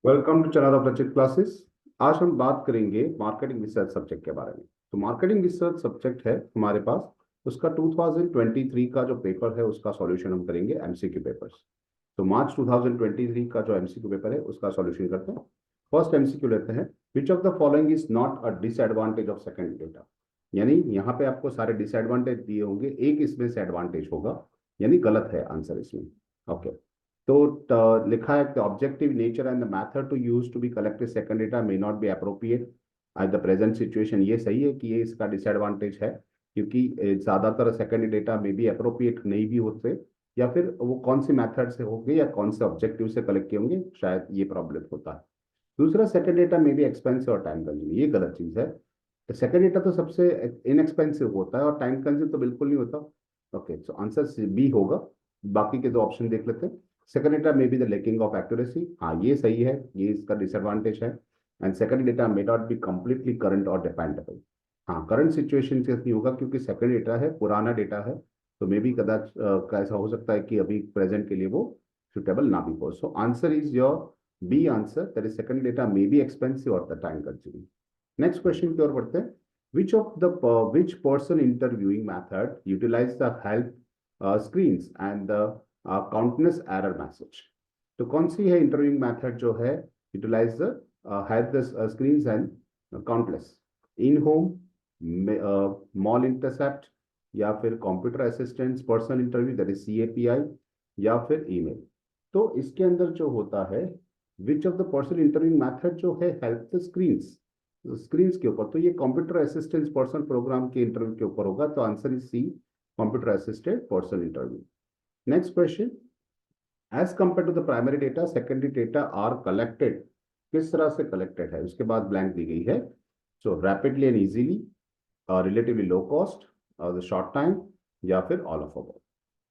Welcome to channel of रचित classes. आज हम बात करेंगे मार्केटिंग रिसर्च सब्जेक्ट के बारे में। तो मार्केटिंग रिसर्च सब्जेक्ट है हमारे पास, उसका 2023 का जो पेपर है उसका सॉल्यूशन हम करेंगे एमसीक्यू पेपर्स। तो मार्च 2023 का जो एमसीक्यू पेपर है उसका सॉल्यूशन करते हैं। फर्स्ट एमसीक्यू लेते हैं, विच of the following is not a disadvantage of second data. यानी यहाँ पे आपको सारे डिसएडवांटेज दिए होंगे, एक इसमें से एडवांटेज होगा, यानी गलत है आंसर इसमें। ओके, तो लिखा है कि objective nature and the method to use to be collected second data may not be appropriate at the present situation. ये सही है कि ये इसका डिसएडवांटेज है, क्योंकि ज्यादातर सेकंड डेटा में भी अप्रोप्रिएट नहीं भी होते, या फिर वो कौन सी मेथड से होंगे या कौन से ऑब्जेक्टिव से कलेक्ट किए होंगे, शायद ये प्रॉब्लम होता है। दूसरा, सेकंड डेटा में भी एक्सपेंसिव और टाइम कंज्यूमिंग, ये गलत चीज है। सेकंड डेटा तो सबसे इनएक्सपेंसिव होता है और टाइम कंज्यूम तो बिल्कुल नहीं होता। ओके, सो आंसर बी होगा। बाकी के दो ऑप्शन देख लेते हैं। Second data may be the lacking of accuracy, हाँ ये सही है, ये इसका डिसएडवांटेज है। And second data may not be completely current और डिपेंडेबल, हाँ करंट सिचुएशन से नहीं होगा क्योंकि सेकंड डेटा है, पुराना डेटा है, तो मे बी कदाच ऐसा हो सकता है कि अभी प्रेजेंट के लिए वो सुटेबल ना भी हो। So answer is your B answer, that is second data may be expensive और the time consuming. Next question की ओर बढ़ते हैं। Which person interviewing method utilize the help screens and the countless error message। तो कौन सी है interviewing method जो है utilize the help the screens and countless? In home, mall intercept, या फिर computer assistant personal interview that is CAPI, या फिर email. तो इसके अंदर जो होता है, which of the person interviewing method जो है हेल्प द स्क्रीन के ऊपर, तो ये कंप्यूटर असिस्टेंट पर्सन प्रोग्राम के इंटरव्यू के ऊपर होगा, तो answer is C, computer assistant person interview. Next question, as compare to the primary data secondary data are collected, किस तरह से कलेक्टेड है, उसके बाद ब्लैंक दी गई है। So rapidly and easily, relatively low cost, the short time, या फिर ऑल ऑफ अबव।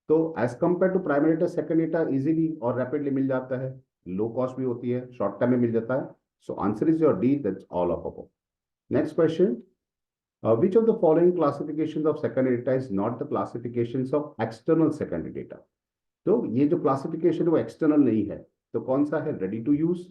तो as compare to primary data second data easily और रैपिडली मिल जाता है, लो कॉस्ट भी होती है, शॉर्ट टाइम में मिल जाता है। So answer is your D, that's all of above. Next question, which of the following classifications of secondary data is not the classifications of external secondary data। तो ये जो classification वो एक्सटर्नल नहीं है, तो कौन सा है? Ready to use,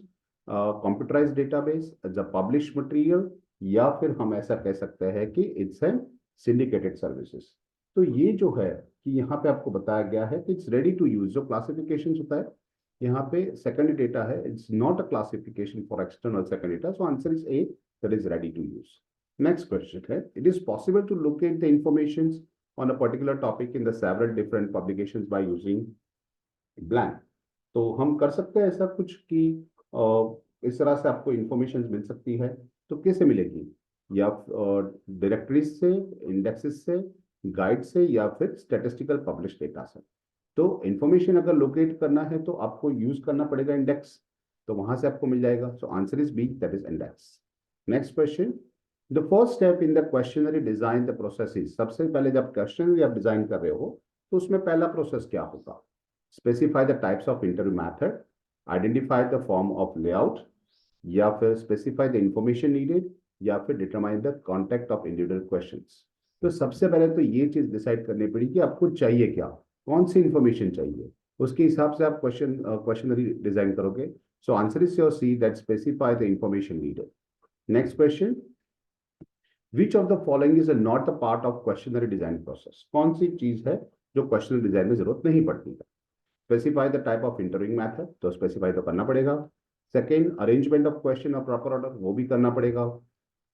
computerize database, the publish material, या फिर हम ऐसा कह सकते हैं कि इट्स एन सिंडिकेटेड सर्विसेज। तो ये जो है कि यहाँ पे आपको बताया गया है कि इट्स रेडी टू यूज, जो क्लासिफिकेशन होता है यहाँ पे सेकेंडरी डेटा है, it's not a classification for external secondary data. So answer is A, that is ready to use. Next question है, it is possible to locate the informations on a particular topic in the several different publications by using blank। तो हम कर सकते हैं ऐसा कुछ कि इस तरह से आपको इंफॉर्मेशन मिल सकती है, तो कैसे मिलेगी? या डायरेक्टरीज से, इंडेक्सेस से, गाइड से, या फिर स्टेटिस्टिकल पब्लिश डेटा से। तो इंफॉर्मेशन अगर लोकेट करना है तो आपको यूज करना पड़ेगा इंडेक्स, तो वहां से आपको मिल जाएगा। So answer is B, that is index. Next question, the first step in the questionnaire design the process. सबसे पहले जब क्वेश्चनरी आप डिजाइन कर रहे हो तो उसमें पहला प्रोसेस क्या होगा? Specify the types of interview method, identify the form of layout, या फिर स्पेसिफाई द इंफॉर्मेशन नीडेड, या फिर determine the contact of individual questions. तो सबसे पहले तो ये चीज डिसाइड करनी पड़ेगी कि आपको चाहिए क्या, कौन सी इंफॉर्मेशन चाहिए, उसके हिसाब से आप क्वेश्चनरी डिजाइन करोगे। So answer is your C, that specify the information needed. Next question, which of the following is not a part of questionnaire design process. कौन सी चीज है जो क्वेश्चनरी डिजाइन में जरूरत नहीं पड़ती है? Specify the type of interviewing method, तो स्पेसिफाई तो करना पड़ेगा। सेकेंड, अरेंजमेंट ऑफ क्वेश्चन और प्रॉपर ऑर्डर, वो भी करना पड़ेगा।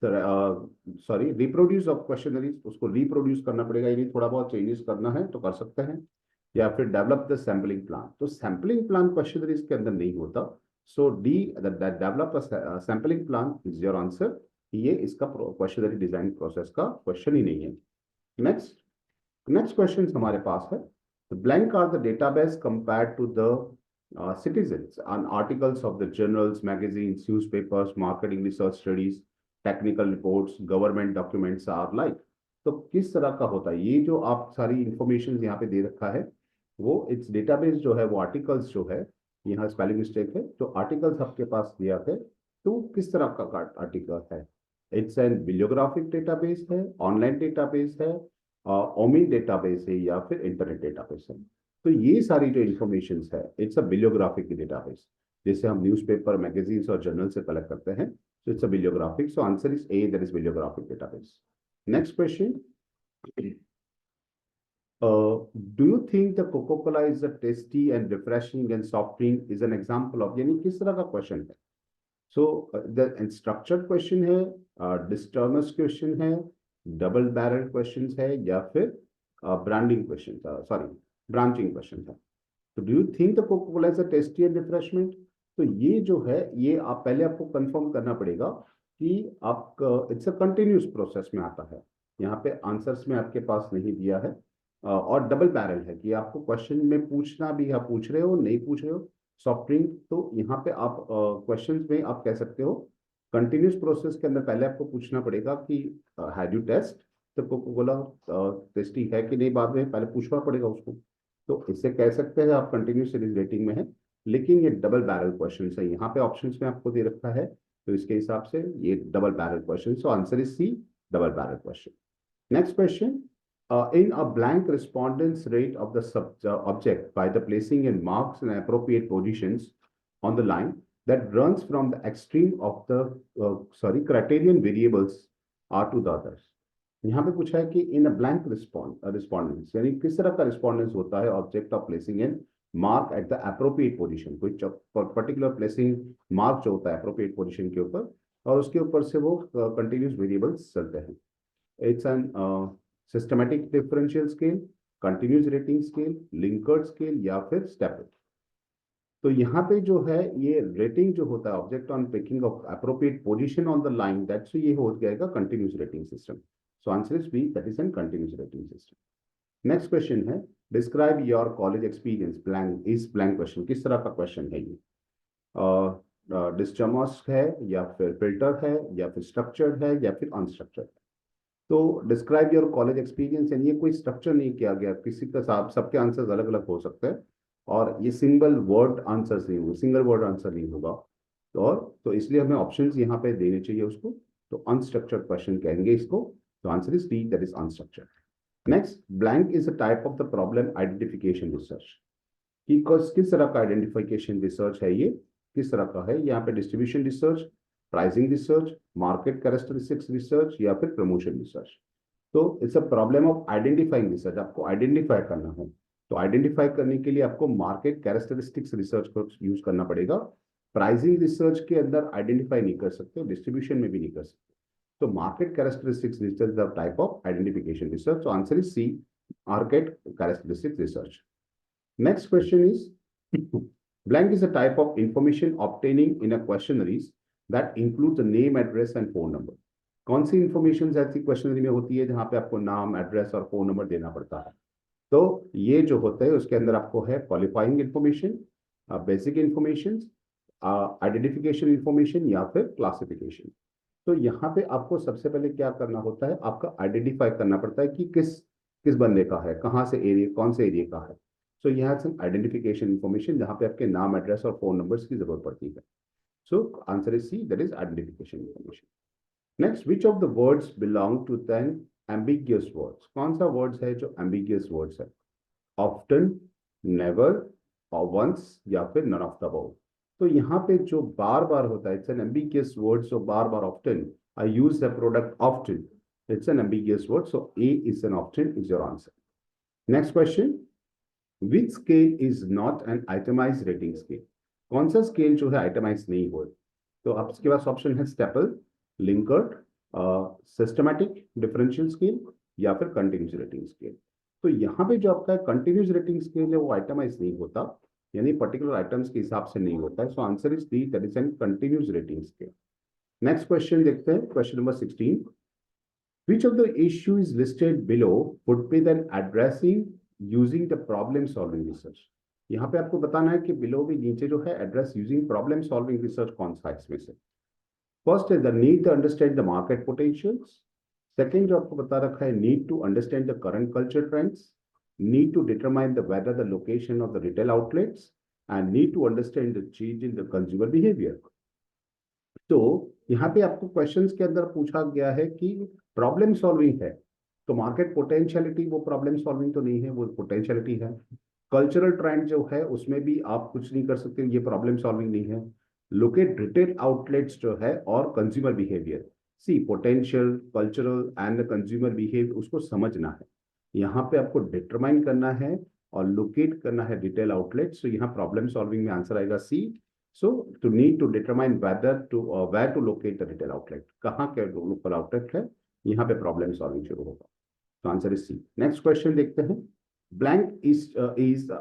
सॉरी, रिप्रोड्यूस ऑफ क्वेश्चनरीज, उसको रिप्रोड्यूस करना पड़ेगा, यानी थोड़ा बहुत चेंजेस करना है तो कर सकते हैं। या फिर डेवलप द सैम्पलिंग प्लान, तो सैम्पलिंग प्लान क्वेश्चनरीज के अंदर नहीं होता। So D, develop sampling plan is your answer. ये इसका क्वेश्चनरी डिजाइन प्रोसेस का क्वेश्चन ही नहीं है। नेक्स्ट क्वेश्चन हमारे पास है, blank are the database compared to the citizens on articles of the journals, magazines, newspapers, marketing research studies, technical reports, government documents are like। तो किस तरह का होता है ये जो आप सारी इंफॉर्मेशन यहाँ पे दे रखा है, वो इट्स डेटाबेस जो है वो आर्टिकल्स जो है, यहाँ स्पेलिंग मिस्टेक है, जो आर्टिकल्स आपके पास दिया है तो किस तरह का आर्टिकल है? इट्स एन बिलियोग्राफिक डेटाबेस है, ऑनलाइन डेटाबेस है, ओमी डेटाबेस है, या फिर इंटरनेट डेटाबेस है। तो ये सारी जो इंफॉर्मेशन है, इट्स अ बिलियोग्राफिक डेटाबेस। जैसे हम न्यूज़पेपर, मैगजीन्स और जर्नल से कलेक्ट करते हैं, so it's a bibliographic. So answer is A, that is bibliographic database. Next question. Do you think the Coca-Cola is a tasty and refreshing and soft drink is an example of, यानी किस तरह का question है? So the structured question है, disturbance question है, double barrel question है, या फिर ब्रांडिंग क्वेश्चन था, सॉरी ब्रांचिंग क्वेश्चन था. तो do you think the Coca Cola is a tasty and refreshment? तो ये जो है, ये आप पहले आपको कंफर्म करना पड़ेगा कि आप इट्स अ कंटिन्यूस प्रोसेस में आता है. यहाँ पे आंसर्स में आपके पास नहीं दिया है. और डबल बैरल है कि आपको क्वेश्चन में पूछना भी, आप पूछ रहे हो नहीं पूछ रहे हो सॉफ्ट ड्रिंक, तो यहाँ पे आप क्वेश्चन में आप कह सकते हो कंटिन्यूस प्रोसेस के अंदर पहले आपको पूछना पड़ेगा कि हैड यू टेस्ट तो कोका कोला टेस्टी है कि नहीं, बाद में पहले पूछना पड़ेगा उसको. तो इससे कह सकते हैं आप कंटिन्यूस सीरीज रेटिंग में है. लेकिन ये डबल बैरल क्वेश्चन है, यहाँ पे ऑप्शंस में आपको दे रखा है, तो इसके हिसाब से ये double barrel question. So answer is C, double barrel question. Next question. In a blank, respondents rate of the object by the placing in marks and appropriate positions on the line that runs from the extreme of the criterion variables are to the others. यहाँ पे पूछा है कि इन a blank रिस्पॉन्डेंस, यानी किस तरह का रिस्पॉन्डेंस होता है object of placing in mark at the appropriate position. कोई पर्टिकुलर प्लेसिंग मार्क जो होता है अप्रोप्रिएट पोजीशन के ऊपर, और उसके ऊपर से वो कंटिन्यूस वेरिएबल्स चलते हैं. It's an systematic differential scale, continuous rating scale, Likert scale या फिर stepper. तो यहाँ पे जो है ये रेटिंग जो होता है object on picking of appropriate position on the line, that's ये हो जाएगा continuous rating system. So answer is B, that is an continuous rating system. Next question है, describe your college experience. Blank is blank question. किस तरह का question है ये? डिस्चमस है या फिर फिल्टर है या फिर स्ट्रक्चर्ड है या फिर अनस्ट्रक्चर्ड है? तो डिस्क्राइब योर कॉलेज एक्सपीरियंस, यानी ये कोई स्ट्रक्चर नहीं किया गया, किसी का साथ सबके आंसर्स अलग अलग हो सकते हैं, और ये सिंगल वर्ड आंसर्स नहीं होंगे, सिंगल वर्ड आंसर नहीं होगा. तो इसलिए हमें ऑप्शंस यहाँ पे देने चाहिए उसको. तो अनस्ट्रक्चर्ड क्वेश्चन कहेंगे इसको. तो answer is D, that is unstructured. Next, blank is a type of the problem identification research. कि किस तरह का आइडेंटिफिकेशन रिसर्च है ये, किस तरह का है? यहाँ पे distribution research, pricing research, market characteristics research या फिर प्रमोशन रिसर्च. तो it's a problem of identifying research. आपको आइडेंटिफाई करना है, तो आइडेंटिफाई करने के लिए आपको मार्केट कैरेक्टरिस्टिक्स रिसर्च को यूज करना पड़ेगा. प्राइसिंग रिसर्च के अंदर आइडेंटिफाई नहीं कर सकते, डिस्ट्रीब्यूशन में भी नहीं कर सकते. तो market characteristics research the type of identification research. तो answer is C, market characteristics research. Next question is, blank is a type of information obtaining in a questionnaires that includes the name, address and phone number. कौन सी information ऐसी questionnaire में होती है जहां पे आपको नाम, एड्रेस और फोन नंबर देना पड़ता है? तो ये जो होता है उसके अंदर आपको है qualifying information, basic information, identification information या फिर क्लासिफिकेशन. तो यहाँ पे आपको सबसे पहले क्या करना होता है, आपका आइडेंटिफाई करना पड़ता है कि किस किस बंदे का है, कहाँ से एरिया, कौन से एरिया का है. So you have some identification information जहाँ पे आपके नाम, एड्रेस और फोन नंबर्स की जरूरत पड़ती है. So answer is C, that is identification information. Next, which of the words belong to then ambiguous words? कौन सा words है जो ambiguous words है? Often, never, or once या फिर none of the above. तो यहाँ पे जो बार बार होता है, it's an ambiguous word. So bar bar often, I use the product often. It's an ambiguous word. So A is an often is your answer. Next question. Which scale is not an itemized rating scale? कौन सा scale जो है itemised नहीं हो? तो आपके पास option है staple, लिंकर्ट, systematic differential scale या फिर कंटिन्यूस रेटिंग स्केल. तो यहाँ पे जो आपका कंटिन्यूस रेटिंग स्केल है वो आइटमाइज नहीं होता, यानी पर्टिकुलर आइटम्स के हिसाब से नहीं होता है. So answer is D, that is an continuous rating scale. Next question देखते हैं, question number 16. Which of the issues listed below would be then addressing using the problem solving research? यहाँ पे आपको बताना है कि below भी नीचे जो है address using problem solving research कौन सा है इसमें से. First है the need to understand the market potentials. Second जो आपको बता रखा है need to understand the current culture trends, need to determine the whether the location of the retail outlets and need to understand the change in the consumer behavior. तो यहाँ पे आपको questions के अंदर पूछा गया है कि प्रॉब्लम सॉल्विंग है, तो मार्केट पोटेंशियलिटी वो प्रॉब्लम सॉल्विंग तो नहीं है, वो पोटेंशियलिटी है. कल्चरल ट्रेंड जो है उसमें भी आप कुछ नहीं कर सकते, ये प्रॉब्लम सॉल्विंग नहीं है। लोकेट रिटेल आउटलेट्स जो है और consumer behaviour, C potential cultural and consumer behaviour उसको समझना है, यहाँ पे आपको डिटरमाइन करना है और लोकेट करना है रिटेल आउटलेट्स। तो यहाँ प्रॉब्लम सॉल्विंग में आंसर आएगा C. So to need to determine whether to where to locate the retail outlet, कहाँ के लोकल आउटलेट है, यहाँ पे प्रॉब्लम सॉल्विंग शुरू होगा। तो answer is C. Next question देखते हैं। Blank is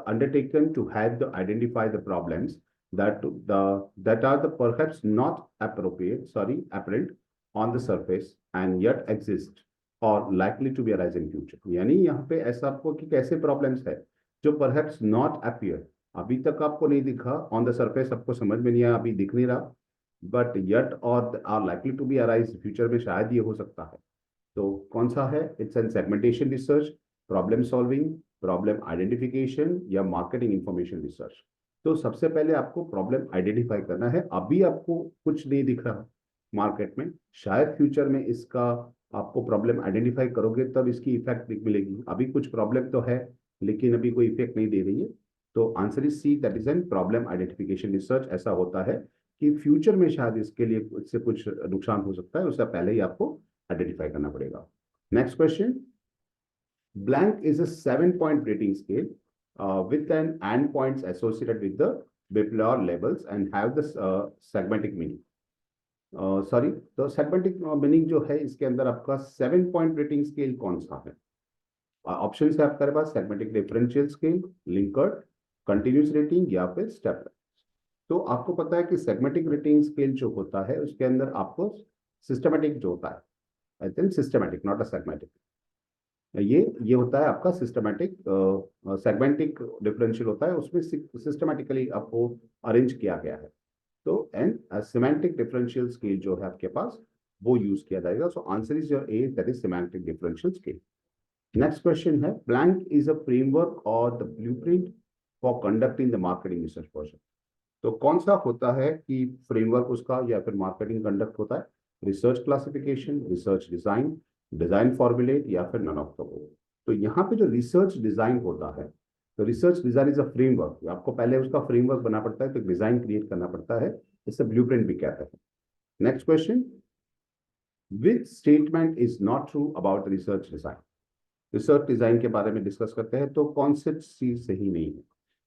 undertaken to help to identify the problems that are the perhaps not apparent on the surface and yet exist or likely to be arise in future। यानी यहाँ पे ऐसा आपको कि कैसे problems है जो perhaps not appear, अभी तक आपको नहीं दिखा, ऑन द सरफेस आपको समझ में नहीं आया, अभी दिख नहीं रहा, बट yet और are likely to be arise future में शायद ये हो सकता है। तो कौन सा है? It's an segmentation research, problem solving, problem identification या मार्केटिंग इंफॉर्मेशन रिसर्च। तो सबसे पहले आपको प्रॉब्लम आइडेंटिफाई करना है, अभी आपको कुछ नहीं दिख रहा मार्केट में, शायद फ्यूचर में इसका आपको प्रॉब्लम आइडेंटिफाई करोगे तब इसकी इफेक्ट मिलेगी। अभी कुछ प्रॉब्लम तो है लेकिन अभी कोई इफेक्ट नहीं दे रही है। तो answer is C, that is an problem identification research. ऐसा होता है कि फ्यूचर में शायद इसके लिए इससे कुछ नुकसान हो सकता है, उससे पहले ही आपको आइडेंटिफाई करना पड़ेगा। Next question. Blank is a 7-point rating scale with an endpoints associated with the bipolar labels and have the segmentic meaning। Sorry, तो सेगमेंटिक मीनिंग जो है इसके अंदर आपका 7-point रेटिंग स्केल कौन सा है? ऑप्शन है आपके पास सेगमेंटिक डिफरेंशियल स्केल, लिंकर्ट, कंटिन्यूस रेटिंग या फिर स्टेप। तो आपको पता है कि सेगमेंटिक रेटिंग स्केल जो होता है उसके अंदर आपको सिस्टमेटिक जो होता है, I think systematic not a segmentic, ये होता है आपका सिस्टमेटिक। सेगमेंटिक डिफरेंशियल होता है, उसमें सिस्टमेटिकली आपको अरेंज किया गया है। तो एंड सिमेंटिक डिफरेंशियल स्केल जो है आपके पास वो यूज किया जाएगा। So answer is your A, that is semantic differential scale. Next question है, ब्लैंक इज अ फ्रेमवर्क और the blueprint for conducting the marketing research project. तो कौन सा होता है कि फ्रेमवर्क उसका या फिर मार्केटिंग कंडक्ट होता है? Research classification, research design, design formulate या फिर नन ऑफ द अबव। तो यहाँ पे जो रिसर्च डिजाइन होता है, तो research design is a framework, आपको पहले उसका फ्रेमवर्क बना पड़ता है, तो डिजाइन क्रिएट करना पड़ता है, इसे ब्लूप्रिंट भी कहते हैं। Next question, which statement is not true about research design? Research design के बारे में डिस्कस करते हैं, तो कौन सी चीज सही नहीं है?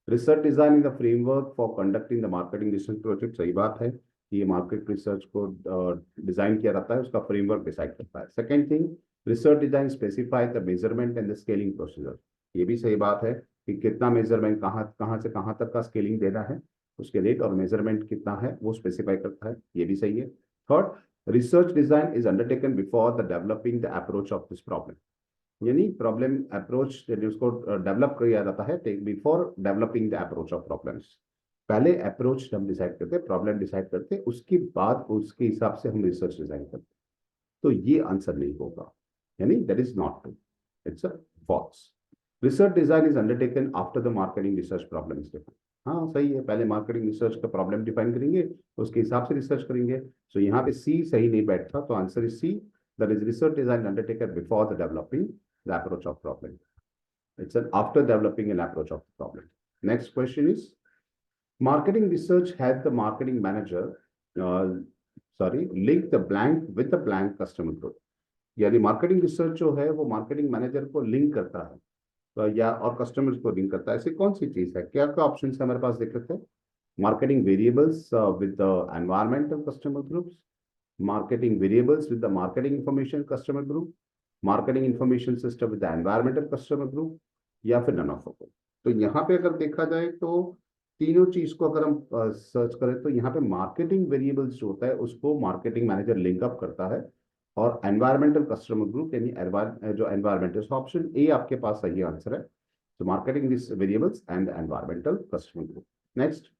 Research design in the framework for conducting the marketing research project, सही बात है, ये मार्केट रिसर्च को डिजाइन किया जाता है, उसका फ्रेमवर्क डिसाइड करता है। Second thing, research design specify the measurement and the scaling procedure, ये भी सही बात है कि कितना मेजरमेंट कहाँ कहाँ से कहाँ तक का स्केलिंग देना है, उसके रेट और मेजरमेंट कितना है वो स्पेसिफाई करता है, ये भी सही है। Third, research design is undertaken before the developing the approach of this problem, यानी प्रॉब्लम अप्रोच उसको डेवलप किया जाता है before developing the approach of problems. पहले अप्रोच हम डिसाइड करते, प्रॉब्लम डिसाइड करते, उसके बाद उसके हिसाब से हम रिसर्च डिजाइन करते। तो ये आंसर नहीं होगा, यानी that is not true, it's a false. Research design is undertaken after the marketing research problem is defined. हाँ सही है, पहले मार्केटिंग रिसर्च का प्रॉब्लम डिफाइन करेंगे, उसके हिसाब से रिसर्च करेंगे। सो यहाँ पे सी सही नहीं बैठता, तो answer is C, that is research design undertaken before the developing the approach of problem. It's an after developing an approach of the problem. Next question is, marketing research had the marketing manager, uh, link the blank with the blank customer group। यानी marketing research जो है वो marketing manager को link करता है, तो या और कस्टमर्स को लिंक करता है। ऐसी कौन सी चीज है? क्या क्या ऑप्शन है हमारे पास, देख लेते हैं। Marketing variables with the environmental customer groups, marketing variables with the marketing information customer group, marketing information system with the environmental customer group, या फिर none of them। तो यहाँ पे अगर देखा जाए तो तीनों चीज को अगर हम सर्च करें तो यहाँ पे मार्केटिंग वेरिएबल्स जो होता है उसको मार्केटिंग मैनेजर लिंक अप करता है, और एनवायरमेंटल कस्टमर ग्रुप यानी जो एनवायरमेंटल, ऑप्शन ए आपके पास सही आंसर है। तो marketing variables and environmental customer group. Next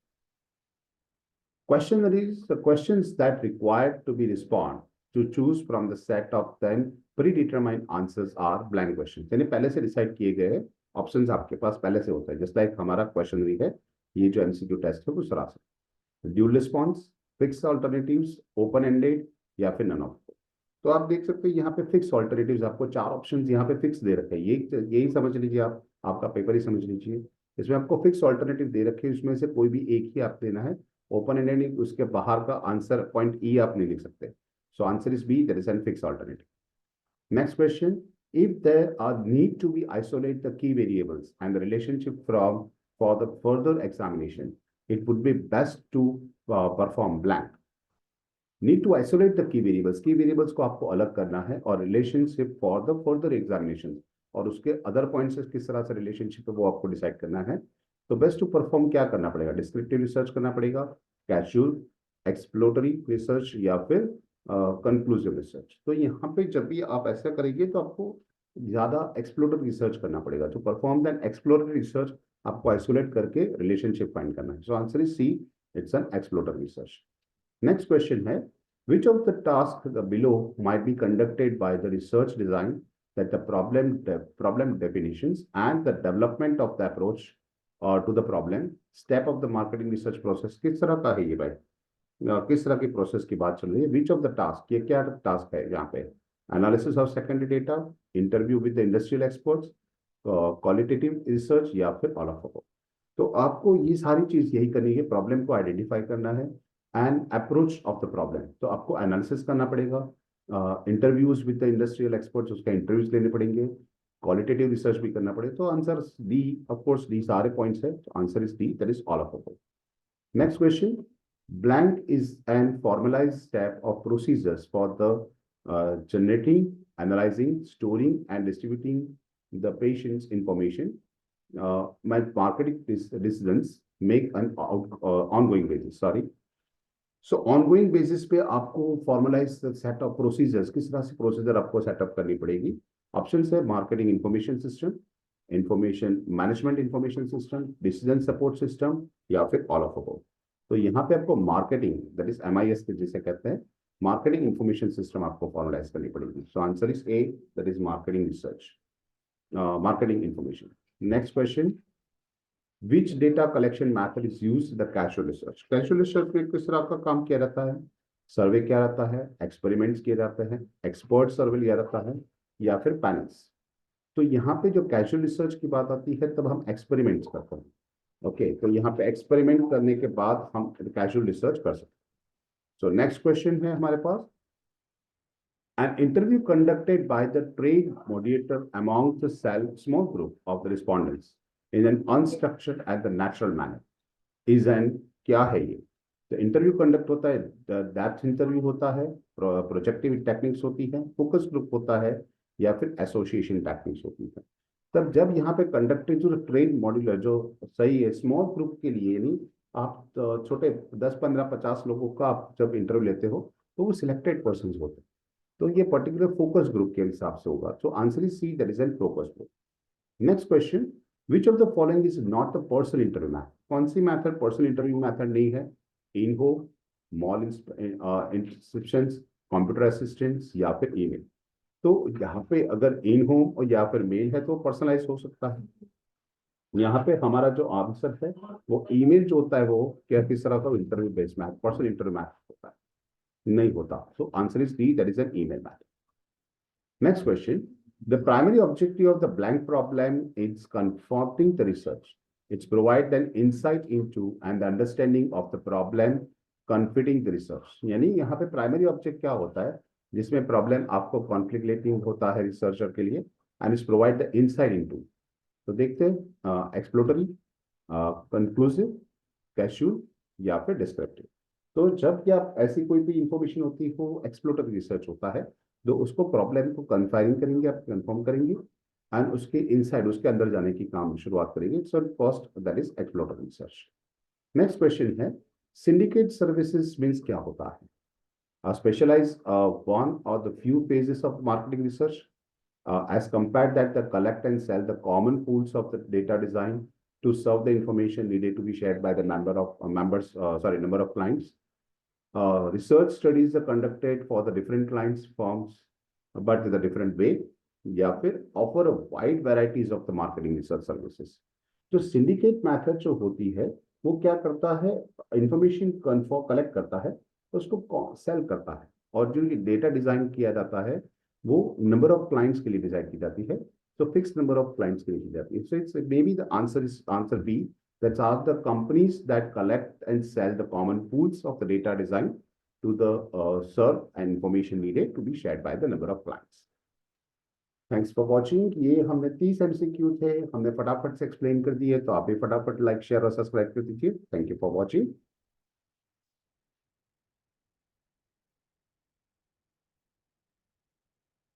question is the questions that required to be respond to choose from the set of then predetermined answers are blank questions, यानी पहले से decide किए गए options आपके पास पहले से होता है, जस्ट लाइक हमारा क्वेश्चनरी है, ये जो एमसीक्यू टेस्ट है उस तरह से। Dual response, fix alternatives, open ended या फिर नन ऑफ। तो आप देख सकते हैं यहाँ पे फिक्स ऑल्टरनेटिव्स, आपको चार ऑप्शंस यहाँ पे फिक्स दे रखे हैं, यही समझ लीजिए, आप आपका पेपर ही समझ लीजिए। इसमें आपको फिक्स ऑल्टरनेटिव दे रखे हैं, उसमें से कोई भी एक ही आप देना है। ओपन एंडेड, उसके बाहर का आंसर पॉइंट ई आप नहीं लिख सकते। So answer is B, that is an fix alternative. Next question. If there are need to be isolate the key variables and the relationship from for the further examination, it would be best to perform blank. Need to isolate the key variables. Key variables को आपको अलग करना है और relationship for the further examination और उसके other points से किस तरह से relationship है वो आपको decide करना है। तो best to perform क्या करना पड़ेगा? Descriptive research करना पड़ेगा, casual, exploratory research या फिर कंक्लूसिव रिसर्च। तो यहाँ पे जब भी आप ऐसा करेंगे तो आपको ज्यादा एक्सप्लोरेटरी रिसर्च करना पड़ेगा। तो परफॉर्म दैट एक्सप्लोरेटरी रिसर्च आपको आइसोलेट करके रिलेशनशिप फाइंड करना है। So answer is C, it's an exploratory research. Next question है, which of the tasks below might be conducted by the research design that the problem definitions and the development of the approach to the problem step of the marketing research process। किस तरह का है ये भाई? किस तरह की process की बात चल रही है? विच ऑफ द टास्क, ये क्या टास्क है यहाँ पे? Analysis of secondary data, interview with the industrial experts, qualitative research या फिर ऑल ऑफ अबव। तो आपको ये सारी चीज यही करनी है, प्रॉब्लम को आइडेंटिफाई करना है and approach of the problem. तो आपको एनालिसिस करना पड़ेगा, interviews with the industrial experts, उसका इंटरव्यूज लेने पड़ेंगे, क्वालिटेटिव रिसर्च भी करना पड़ेगा। तो answer D, of course D सारे पॉइंट्स है, तो answer is D, that is all of above. Next question. Blank is an formalized step of procedures for the generating, analyzing, storing, and distributing the patient's information. My marketing decisions make an ongoing basis. Sorry. So ongoing basis पे आपको formalize set of procedures, किस तरह से procedure आपको setup करनी पड़ेगी? Options है marketing information system, information management information system, decision support system या फिर all of above। तो यहाँ पे आपको मार्केटिंग, दैट इज MIS जिसे कहते हैं, मार्केटिंग इंफॉर्मेशन सिस्टम आपको फॉर्मुलाइज करनी पड़ेगी। सो answer is A, that is marketing research, marketing information. Next question, which data collection method is use the casual research? Casual research में किस तरह का काम किया जाता है? सर्वे किया जाता है, एक्सपेरिमेंट्स किए जाते हैं, एक्सपर्ट सर्वे लिया जाता है या फिर पैनल्स। तो यहाँ पे जो कैजुअल रिसर्च की बात आती है तब हम एक्सपेरिमेंट्स करते हैं। ओके, तो यहाँ पे एक्सपेरिमेंट करने के बाद हम कैजुअल रिसर्च कर सकते हैं। सो नेक्स्ट क्वेश्चन है हमारे पास, an interview conducted by the trade moderator among the small group of the respondents in an unstructured and the natural manner is an, क्या है ये? तो इंटरव्यू कंडक्ट होता है, डेप्थ इंटरव्यू होता है, प्रोजेक्टिव टेक्निक्स होती है, फोकस ग्रुप होता है या फिर एसोसिएशन टेक्निक्स होती है। तब जब यहाँ पे कंडक्टिंग जो ट्रेन मॉड्यूल है जो सही है स्मॉल ग्रुप के लिए, नहीं आप छोटे 10 15 50 लोगों का आप जब इंटरव्यू लेते हो तो वो सिलेक्टेड पर्सन होते हैं। तो ये पर्टिकुलर फोकस ग्रुप के हिसाब से होगा। So answer is C, that is an focus group. Next question, which of the following is not the personal interview method? कौन सी मैथड पर्सनल इंटरव्यू मैथड नहीं है? In home, mall inscription, computer assistance या फिर ईमेल। तो यहाँ पे अगर इन होम और या फिर मेल है तो पर्सनलाइज हो सकता है। यहाँ पे हमारा जो आंसर है वो ईमेल जो होता है वो क्या किस तरह का interview based math, personal interview math होता है, नहीं होता। तो answer is D, that is an email math. Next question, the primary objective of the blank problem is comforting the research, it's provide an insight into and the understanding of the problem conflicting the research. यानी यहाँ पे primary object क्या होता है जिसमें problem आपको कॉन्फ्लिक्टेटिंग होता है रिसर्चर के लिए, and is provide the insight into. तो देखते हैं एक्सप्लोटरी, कंक्लूसिव, कैजुअल या फिर डिस्क्रिप्टिव। तो जब भी आप ऐसी कोई भी इंफॉर्मेशन होती हो एक्सप्लोटरी रिसर्च होता है, तो उसको प्रॉब्लम को कन्फाइनिंग करेंगे, आप कंफर्म करेंगे एंड उसके इनसाइड उसके अंदर जाने की काम शुरुआत करेंगे। So first that is exploratory research. Next question है, सिंडिकेट सर्विसेज मीन्स क्या होता है? Specialize one or the few phases of marketing research, as compared that the collect and sell the common pools of the data design to serve the information needed to be shared by the number of number of clients. Research studies are conducted for the different clients forms, but with a different way, या फिर offer a wide varieties of the marketing research services। तो syndicate method जो होती है वो क्या करता है, इंफॉर्मेशन कलेक्ट करता है, उसको सेल करता है, और जो डेटा डिजाइन किया जाता है वो नंबर ऑफ क्लाइंट्स के लिए डिजाइन की जाती है, So fixed number of clients के लिए जाती है. So it's maybe the answer is answer B. That's are the companies that collect and sell the common pools of the data design to the serve and information needed to be shared by the number of clients. Thanks for watching. ये हमने 30 MCQ थे, हमने फटाफट से explain कर दिए, तो आप भी फटाफट लाइक शेयर और सब्सक्राइब कर दीजिए. Thank you for watching.